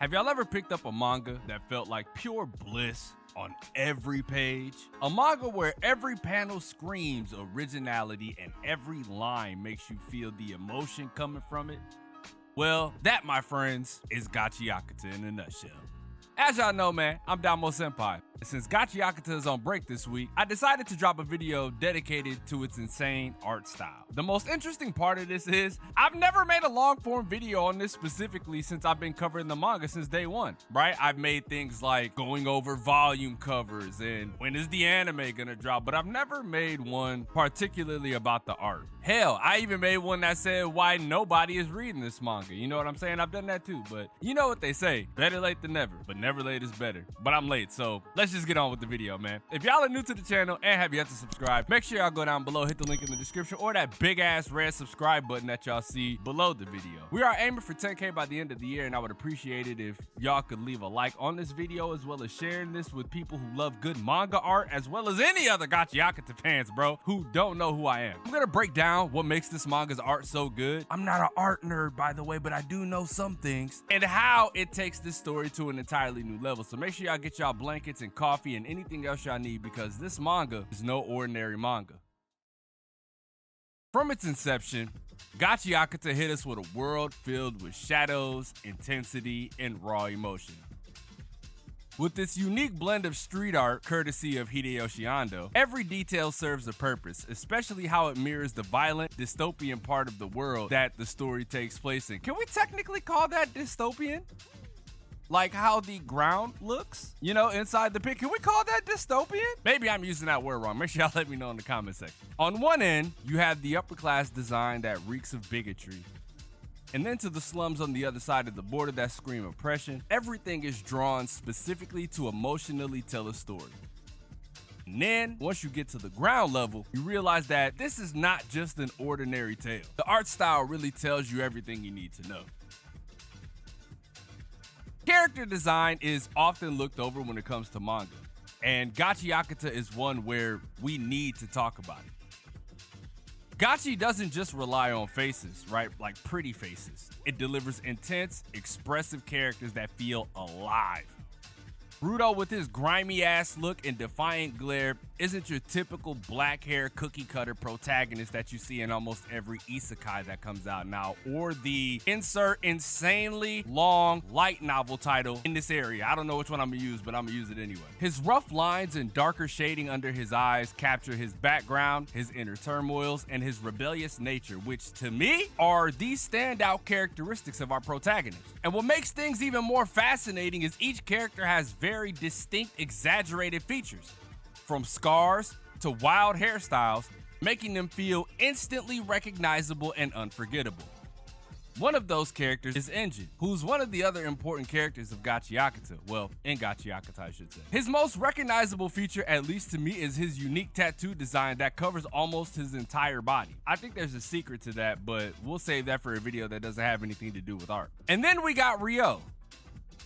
Have y'all ever picked up a manga that felt like pure bliss on every page? A manga where every panel screams originality and every line makes you feel the emotion coming from it? Well, that, my friends, is Gachiakuta in a nutshell. As y'all know, man, I'm DomoSenpai. Since Gachiakuta is on break this week, I decided to drop a video dedicated to its insane art style. The most interesting part of this is, I've never made a long form video on this specifically since I've been covering the manga since day one, right? I've made things like going over volume covers and when is the anime gonna drop, but I've never made one particularly about the art. Hell, I even made one that said why nobody is reading this manga. You know what I'm saying? I've done that too, but you know what they say, better late than never, but never late is better. But I'm late, so let's just get on with the video, man. If y'all are new to the channel and have yet to subscribe, make sure y'all go down below, hit the link in the description or that big ass red subscribe button that y'all see below the video. We are aiming for 10K by the end of the year, and I would appreciate it if y'all could leave a like on this video as well as sharing this with people who love good manga art as well as any other Gachiakuta fans, bro, who don't know who I am. I'm gonna break down what makes this manga's art so good. I'm not an art nerd, by the way, but I do know some things, and how it takes this story to an entirely new level. So make sure y'all get y'all blankets and coffee and anything else y'all need, because this manga is no ordinary manga. From its inception, Gachiakuta hit us with a world filled with shadows, intensity, and raw emotion. With this unique blend of street art, courtesy of Hideyoshi Ando, every detail serves a purpose, especially how it mirrors the violent, dystopian part of the world that the story takes place in. Can we technically call that dystopian? Like how the ground looks, you know, inside the pit. Can we call that dystopian? Maybe I'm using that word wrong. Make sure y'all let me know in the comment section. On one end, you have the upper class design that reeks of bigotry. And then to the slums on the other side of the border that scream oppression. Everything is drawn specifically to emotionally tell a story. And then, once you get to the ground level, you realize that this is not just an ordinary tale. The art style really tells you everything you need to know. Character design is often looked over when it comes to manga, and Gachiakuta is one where we need to talk about it. Gachi doesn't just rely on faces, right? Like pretty faces. It delivers intense, expressive characters that feel alive. Rudo, with his grimy ass look and defiant glare, isn't your typical black hair cookie cutter protagonist that you see in almost every isekai that comes out now, or the insert insanely long light novel title in this area. I don't know which one I'm gonna use, but I'm gonna use it anyway. His rough lines and darker shading under his eyes capture his background, his inner turmoils, and his rebellious nature, which to me are the standout characteristics of our protagonist. And what makes things even more fascinating is each character has very distinct, exaggerated features, from scars to wild hairstyles, making them feel instantly recognizable and unforgettable. One of those characters is Engine, who's one of the other important characters of Gachiakuta. Well, in Gachiakuta, I should say. His most recognizable feature, at least to me, is his unique tattoo design that covers almost his entire body. I think there's a secret to that, but we'll save that for a video that doesn't have anything to do with art. And then we got Ryo.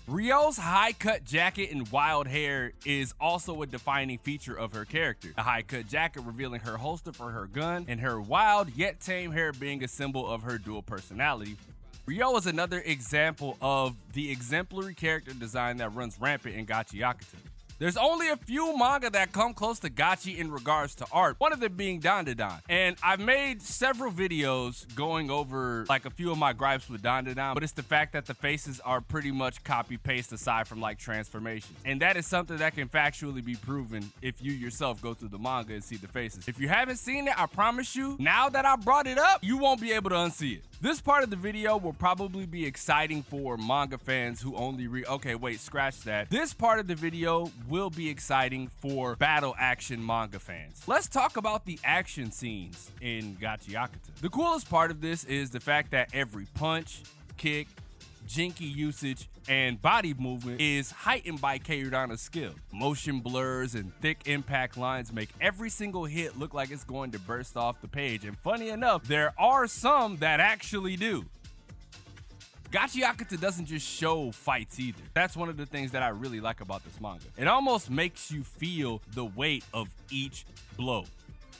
Ryo's high-cut jacket and wild hair is also a defining feature of her character. A high-cut jacket revealing her holster for her gun, and her wild yet tame hair being a symbol of her dual personality. Ryo is another example of the exemplary character design that runs rampant in Gachiakuta. There's only a few manga that come close to Gachi in regards to art, one of them being Dandadan. And I've made several videos going over like a few of my gripes with Dandadan, but it's the fact that the faces are pretty much copy-paste aside from like transformations. And that is something that can factually be proven if you yourself go through the manga and see the faces. If you haven't seen it, I promise you, now that I brought it up, you won't be able to unsee it. This part of the video will probably be exciting for manga fans who only read. Okay, wait, scratch that. This part of the video will be exciting for battle action manga fans. Let's talk about the action scenes in Gachiakuta. The coolest part of this is the fact that every punch, kick, jinky usage, and body movement is heightened by Keirana's skill. Motion blurs and thick impact lines make every single hit look like it's going to burst off the page, and funny enough, there are some that actually do. Gachiakuta doesn't just show fights either. That's one of the things that I really like about this manga. It almost makes you feel the weight of each blow.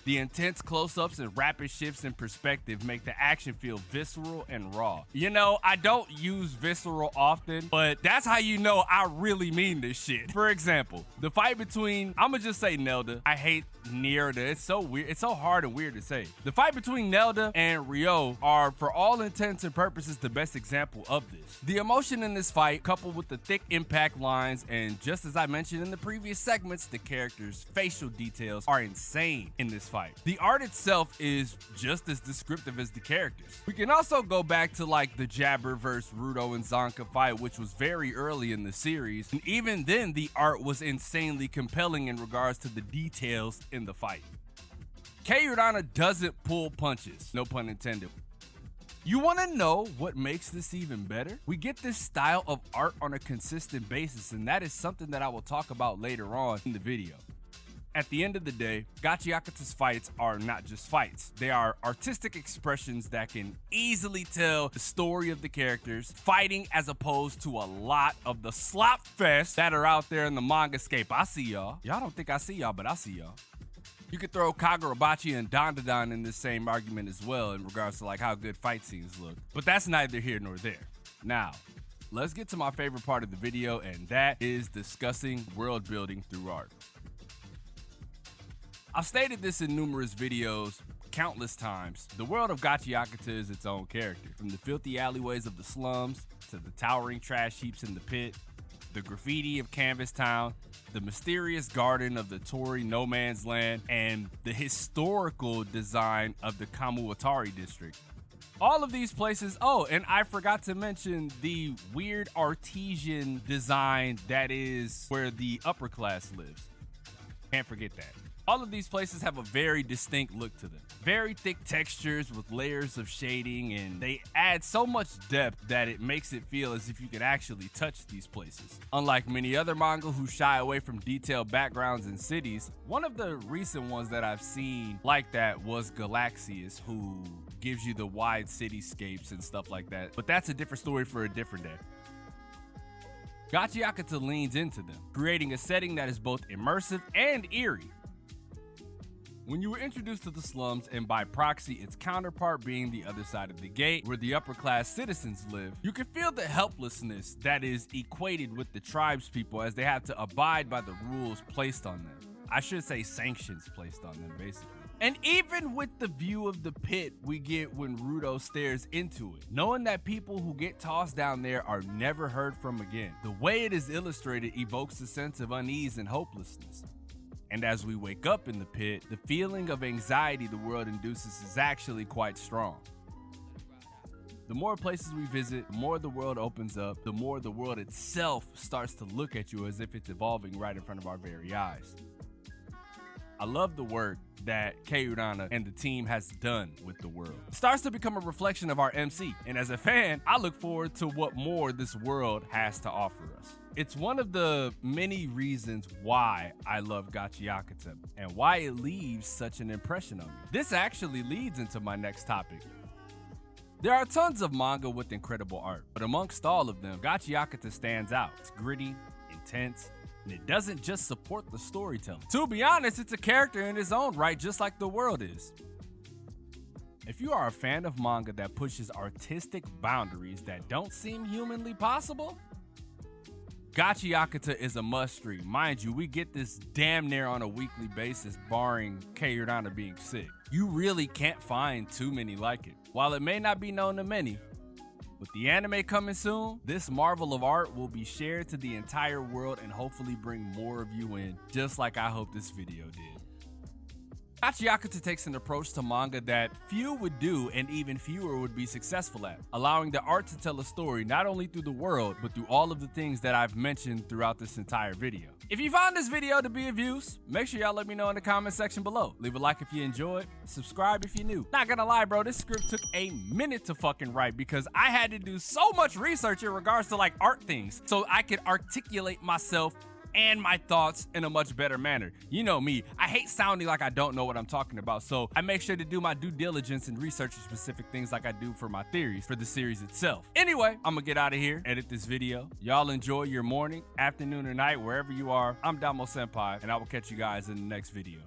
The intense close-ups and rapid shifts in perspective make the action feel visceral and raw. You know, I don't use visceral often, but that's how you know I really mean this shit. For example, the fight between, I'ma just say Nelda. I hate Nerda. It's so weird. It's so hard and weird to say. The fight between Nelda and Ryo are, for all intents and purposes, the best example of this. The emotion in this fight, coupled with the thick impact lines, and just as I mentioned in the previous segments, the characters' facial details are insane in this fight. The art itself is just as descriptive as the characters. We can also go back to like the Jabber versus Rudo and Zonka fight, which was very early in the series, and even then the art was insanely compelling in regards to the details in the fight. Keiurana doesn't pull punches, no pun intended. You want to know what makes this even better? We get this style of art on a consistent basis, and that is something that I will talk about later on in the video. At the end of the day, Gachiakuta's fights are not just fights. They are artistic expressions that can easily tell the story of the characters, fighting as opposed to a lot of the slop fest that are out there in the manga scape. I see y'all. Y'all don't think I see y'all, but I see y'all. You could throw Kagurabachi and Dandadan in this same argument as well in regards to like how good fight scenes look. But that's neither here nor there. Now, let's get to my favorite part of the video, and that is discussing world building through art. I've stated this in numerous videos countless times. The world of Gachiakuta is its own character. From the filthy alleyways of the slums, to the towering trash heaps in the pit, the graffiti of Canvas Town, the mysterious garden of the Tori No Man's Land, and the historical design of the Kamuatari district. All of these places, oh, and I forgot to mention the weird artesian design that is where the upper class lives. Can't forget that. All of these places have a very distinct look to them. Very thick textures with layers of shading, and they add so much depth that it makes it feel as if you could actually touch these places. Unlike many other manga who shy away from detailed backgrounds in cities, one of the recent ones that I've seen like that was Galaxius, who gives you the wide cityscapes and stuff like that. But that's a different story for a different day. Gachiakuta leans into them, creating a setting that is both immersive and eerie. When you were introduced to the slums, and by proxy its counterpart being the other side of the gate where the upper class citizens live, you can feel the helplessness that is equated with the tribes people as they have to abide by the rules placed on them. I should say sanctions placed on them, basically. And even with the view of the pit we get when Rudo stares into it, knowing that people who get tossed down there are never heard from again, the way it is illustrated evokes a sense of unease and hopelessness. And as we wake up in the pit, the feeling of anxiety the world induces is actually quite strong. The more places we visit, the more the world opens up, the more the world itself starts to look at you as if it's evolving right in front of our very eyes. I love the work that Keiurana and the team has done with the world. It starts to become a reflection of our MC, and as a fan, I look forward to what more this world has to offer us. It's one of the many reasons why I love Gachiakuta and why it leaves such an impression on me. This actually leads into my next topic. There are tons of manga with incredible art, but amongst all of them, Gachiakuta stands out. It's gritty, intense, and it doesn't just support the storytelling. To be honest, it's a character in its own right, just like the world is. If you are a fan of manga that pushes artistic boundaries that don't seem humanly possible, Gachiakuta is a must-read. Mind you, we get this damn near on a weekly basis, barring Keiurana being sick. You really can't find too many like it. While it may not be known to many, with the anime coming soon, this marvel of art will be shared to the entire world and hopefully bring more of you in, just like I hope this video did. Gachiakuta takes an approach to manga that few would do and even fewer would be successful at, allowing the art to tell a story not only through the world, but through all of the things that I've mentioned throughout this entire video. If you found this video to be of use, make sure y'all let me know in the comment section below. Leave a like if you enjoyed, subscribe if you're new. Not gonna lie, bro, this script took a minute to fucking write because I had to do so much research in regards to like art things so I could articulate myself and my thoughts in a much better manner. You know me, I hate sounding like I don't know what I'm talking about, so I make sure to do my due diligence and research specific things like I do for my theories for the series itself. Anyway, I'm gonna get out of here, edit this video. Y'all enjoy your morning, afternoon, or night, wherever you are. I'm DomoSenpai, and I will catch you guys in the next video.